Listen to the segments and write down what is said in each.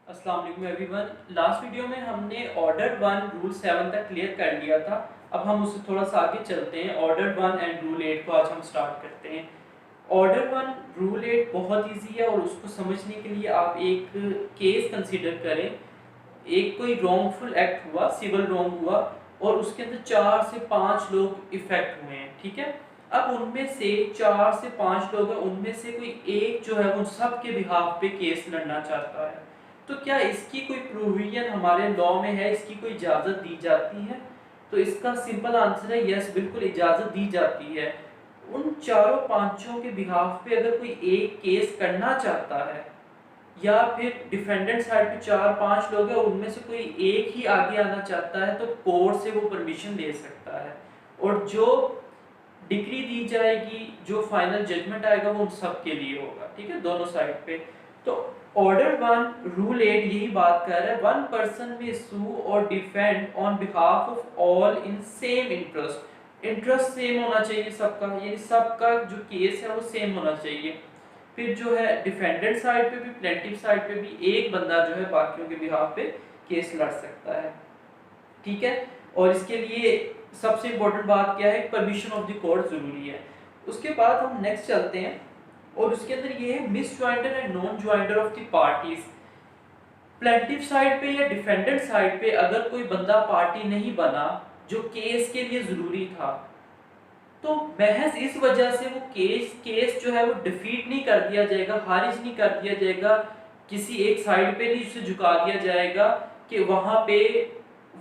अस्सलाम वालेकुम everyone. Last video में हमने ऑर्डर 1 रूल 7 तक क्लियर कर लिया था। अब हम उससे थोड़ा सा आगे चलते हैं। ऑर्डर 1 एंड रूल 8 को आज हम स्टार्ट करते हैं। ऑर्डर 1 रूल 8 बहुत इजी है और उसको समझने के लिए आप एक केस कंसीडर करें। एक कोई रॉन्गफुल एक्ट हुआ, सिविल रॉन्ग हुआ और उसके अंदर 4 से 5 लोग इफेक्ट हुए हैं, ठीक है। अब उनमें से 4 से 5 लोग हैं, उनमें से कोई एक जो है उन सब के बिहाफ पे केस लड़ना चाहता है। तो क्या इसकी कोई प्रोविजन हमारे लॉ में है, इसकी कोई इजाज़त दी जाती है? तो इसका सिंपल आंसर है यस, बिल्कुल इजाज़त दी जाती है। उन चारों पांचों के बिहाफ पे अगर कोई एक केस करना चाहता है या फिर डिफेंडेंट साइड पे 4-5 लोग हैं, उनमें से कोई एक ही आगे आना चाहता है तो कोर्ट से वो परमिशन ले सकता है और जो डिग्री दी जाएगी, जो फाइनल जजमेंट आएगा वो उन सब के लिए होगा, ठीक है, दोनों साइड पे। तो ऑर्डर 1 रूल 8 यही बात कर रहा है, वन पर्सन में सू और defend on behalf of all in same interest. Interest same होना चाहिए सबका, यानी सबका जो केस है वो सेम होना चाहिए। फिर जो है डिफेंडेंट साइड पे भी प्लेंटिफ साइड पे भी एक बंदा जो है बाकियों के बिहाफ पे केस लड़ सकता है, ठीक है। और इसके लिए सबसे इंपॉर्टेंट बात क्या है, परमिशन ऑफ द कोर्ट जरूरी है। उसके बाद हम नेक्स्ट चलते हैं और उसके अंदर ये है miss ज्वाइंटर and non ज्वाइंटर of the parties. Plaintiff side पे या डिफेंडेंट साइड पे अगर कोई बंदा पार्टी नहीं बना जो केस के लिए जरूरी था, तो महज इस वजह से वो केस जो है वो डिफीट नहीं कर दिया जाएगा, खारिज नहीं कर दिया जाएगा, किसी एक साइड पे नहीं उसे झुका दिया जाएगा कि वहां पे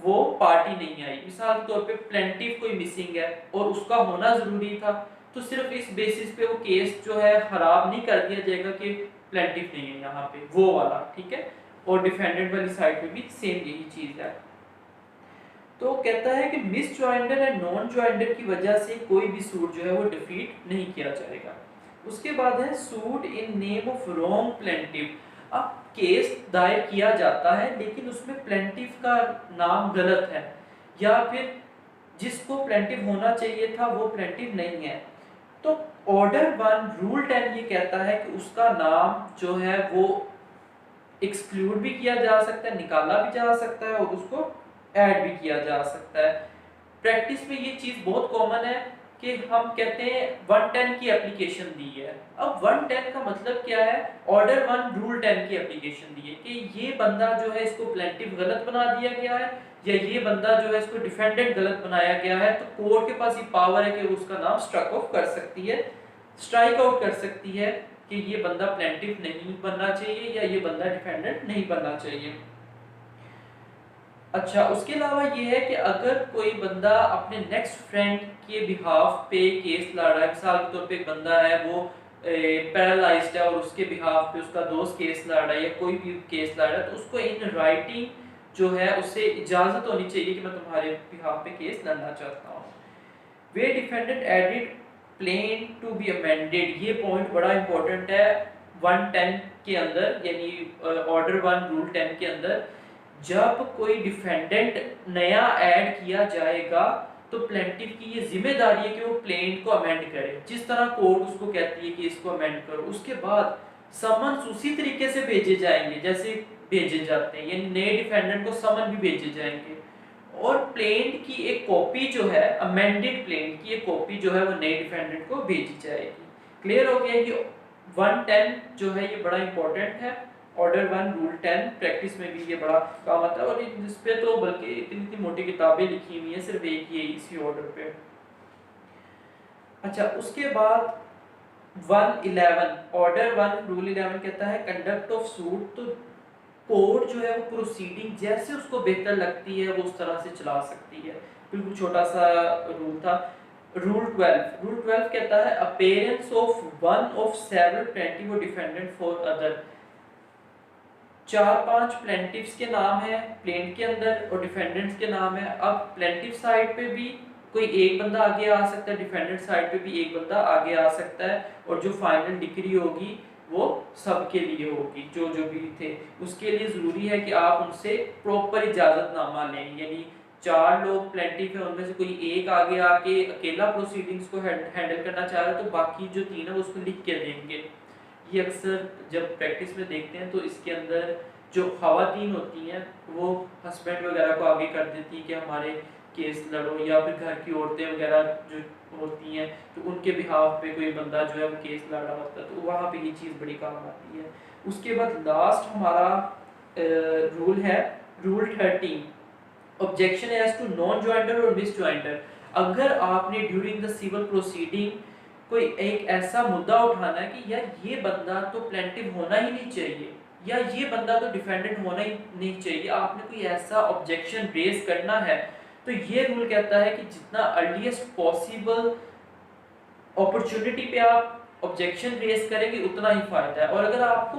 वो पार्टी नहीं आई। मिसाल के तौर पे प्लेंटिफ कोई मिसिंग है और उसका होना जरूरी था, तो सिर्फ इस बेसिस पे वो केस जो है खराब नहीं कर दिया जाएगा कि प्लेंटिफ नहीं है यहाँ पे, वो वाला, ठीक है। और डिफेंडेंट वाली साइड पे भी सेम यही चीज है। तो कहता है कि मिस ज्वाइंटर एंड नॉन ज्वाइंटर की वजह से कोई भी सूट जो है वो डिफीट नहीं किया जाएगा। उसके बाद है suit in name of wrong plaintiff. अब केस दायर किया जाता है लेकिन उसमें प्लेंटिफ का नाम गलत है या फिर जिसको प्लेंटिफ होना चाहिए था वो प्लेंटिफ नहीं है। तो ऑर्डर 1 रूल 10 ये कहता है कि उसका नाम जो है वो एक्सक्लूड भी किया जा सकता है, निकाला भी जा सकता है और उसको ऐड भी किया जा सकता है। प्रैक्टिस में ये चीज बहुत कॉमन है कि हम कहते हैं 110 की एप्लीकेशन दी है। अब 110 का मतलब क्या है, ऑर्डर 1 रूल 10 की एप्लीकेशन दी है कि ये बंदा जो है इसको प्लेंटिफ गलत बना दिया गया है या ये बंदा जो है इसको डिफेंडेंट गलत बनाया गया है, तो कोर्ट के पास ये पावर है कि उसका नाम स्ट्रक ऑफ कर सकती है, स्ट्राइक आउट कर सकती है कि ये बंदा प्लेंटिफ नहीं बनना चाहिए या ये बंदा डिफेंडेंट नहीं बनना चाहिए। अच्छा, उसके अलावा ये है कि अगर कोई बंदा अपने नेक्स्ट फ्रेंड के बिहाफ पे केस लड़ रहा है, मिसाल के तौर पे एक बंदा है वो पैरालाइज्ड है और उसके बिहाफ पे उसका दोस्त केस लड़ रहा है या कोई भी केस लड़ रहा है, तो उसको इन राइटिंग जो है उससे इजाज़त होनी चाहिए कि मैं तुम्हारे बिहाफ पे केस लड़ना चाहता हूँ। वे defendant added plaint to be amended, ये पॉइंट बड़ा इंपॉर्टेंट है 110 के अंदर, यानी ऑर्डर 1 रूल 10 के अंदर। जब कोई डिफेंडेंट नया ऐड किया जाएगा तो प्लेंटिफ की ये जिम्मेदारी है कि वो प्लेंट को अमेंड करे, जिस तरह कोर्ट उसको कहती है कि इसको अमेंड करो। उसके बाद समन्स उसी तरीके से भेजे जाएंगे जैसे भेजे जाते हैं, यानी नए डिफेंडेंट को समन भी भेजे जाएंगे और प्लेंट की एक कॉपी जो है, अमेंडेड प्लेंट की एक कॉपी जो है वो नए डिफेंडेंट को भेजी जाएगी। क्लियर हो गया? ये 110 जो है ये बड़ा इंपॉर्टेंट है। ऑर्डर 1 रूल 10 प्रैक्टिस में भी ये बड़ा काम आता है और इस पे तो बल्कि इतनी इतनी मोटी किताबें लिखी हुई हैं सिर्फ एक ही इसी ऑर्डर पे। अच्छा, उसके बाद 111 ऑर्डर 1 रूल 11 कहता है कंडक्ट ऑफ सूट। तो कोर्ट जो है वो प्रोसीडिंग जैसे उसको बेहतर लगती है वो उस तरह से चला सकती है। बिल्कुल छोटा सा रूल था। रूल 12 कहता है appearance of one of several plaintiff और डिफेंडेंट फॉर अदर। 4-5 प्लेंटिफ्स के नाम है प्लेंट के अंदर और डिफेंडेंट्स के नाम है। अब प्लेंटिफ साइड पे भी कोई एक बंदा आगे आ सकता है, डिफेंडेंट साइड पे भी एक बंदा आगे आ सकता है और जो फाइनल डिक्री होगी वो सबके लिए होगी, जो जो भी थे। उसके लिए ज़रूरी है कि आप उनसे प्रॉपर इजाज़तनामा लें, यानी 4 लोग प्लेंटिफ है उनमें से कोई एक आगे आके अकेला प्रोसीडिंग्स को हैंडल करना चाह रहा है तो बाकी जो 3 है उसको लिख के देंगे, ये अक्सर जब प्रैक्टिस में देखते हैं तो इसके अंदर जो ख़वातीन होती हैं वो हस्बैंड वगैरह को आगे कर देती हैं कि हमारे केस लड़ो, या फिर घर की औरतें वगैरह जो होती हैं तो उनके बिहाफ पे कोई बंदा जो है वो केस लड़ रहा होता है, तो वहाँ पे ये चीज़ बड़ी काम आती है। उसके बाद लास्ट हमारा रूल है rule 13, objection as to non joinder और मिस ज्वाइंटर। अगर आपने ड्यूरिंग द सिविल प्रोसीडिंग कोई एक ऐसा मुद्दा उठाना है कि यार ये बंदा तो प्लेंटिव होना ही नहीं चाहिए, या ये बंदा तो डिफेंडेंट होना ही नहीं चाहिए, आपने कोई ऐसा ऑब्जेक्शन रेज करना है, तो ये रूल कहता है कि जितना अर्लीस्ट पॉसिबल अपॉर्चुनिटी पे आप ऑब्जेक्शन रेज करेंगे उतना ही फायदा है। और अगर आपको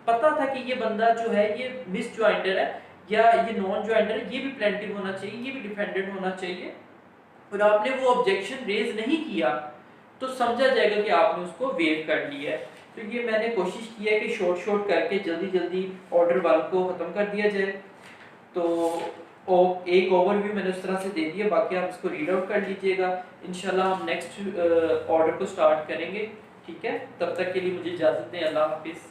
पता था कि ये बंदा जो है ये मिस ज्वाइंटर है या ये नॉन ज्वाइंटर है, ये भी प्लेंटिव होना चाहिए, ये भी डिफेंडेंट होना चाहिए, और आपने वो ऑब्जेक्शन रेज नहीं किया, तो समझा जाएगा कि आपने उसको वेव कर लिया है। तो ये मैंने कोशिश की है कि शॉर्ट करके जल्दी जल्दी ऑर्डर 1 को ख़त्म कर दिया जाए। तो एक ओवरव्यू मैंने उस तरह से दे दिया, बाकी आप इसको रीड आउट कर लीजिएगा। इंशाल्लाह हम नेक्स्ट ऑर्डर को स्टार्ट करेंगे। ठीक है, तब तक के लिए मुझे इजाज़त दें। अल्लाह हाफिज़।